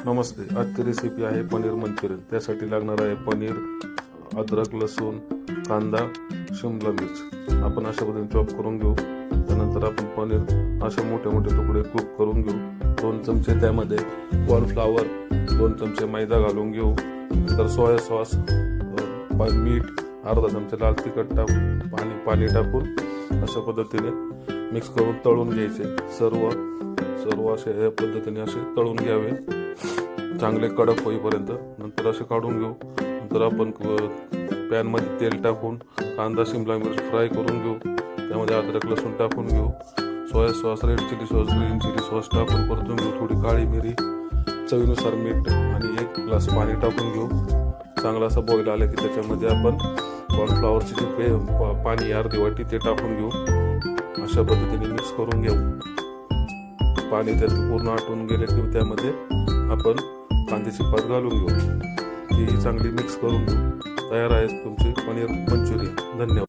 नमस्ते. आजची रेसिपी आहे पनीर मंचुरियन. त्यासाठी लागणार आहे पनीर, अद्रक, लसूण, कांदा, शिमला मिर्च. आपण अशा पद्धतीने चॉप करून घेऊ. त्यानंतर आपण पनीर असे मोठे मोठे तुकडे कुक करून घेऊ. 2 चमचे त्यामध्ये कॉर्नफ्लॉवर, 2 चमचे मैदा घालून घेऊ. नंतर सोया सॉस, मीठ, अर्धा चमचा लाल तिखट टाकून पाणी टाकून अशा पद्धतीने मिक्स करून तळून घ्यायचे. सर्व असे या पद्धतीने असे तळून घ्यावे चांगले कडक होईपर्यंत. नंतर असे काढून घेऊ. नंतर आपण पॅन मध्ये तेल टाकून कांदा, शिमला मिरची फ्राय करून घेऊ. त्यामध्ये अद्रक, लसूण टाकून घेऊ. Soya sauce, red chilli sauce, green chilli sauce टाकून परतून घेऊ. थोडी काळी मिरी, चवीनुसार मीठ आणि 1 ग्लास पाणी टाकून घेऊ. चांगला असा बॉईल आला की त्याच्यामध्ये आपण कॉर्नफ्लॉवरची जे पाणी अर्धी वाटी ते टाकून घेऊ. अशा पद्धतीने मिक्स करून घेऊ. पाणी त्यात पूर्ण आटून गेले की त्यामध्ये आपण कांद्याची पात घालून घेऊ. ही चांगली मिक्स करून घेऊ. तयार आहे तुमची पनीर मंचुरियन. धन्यवाद.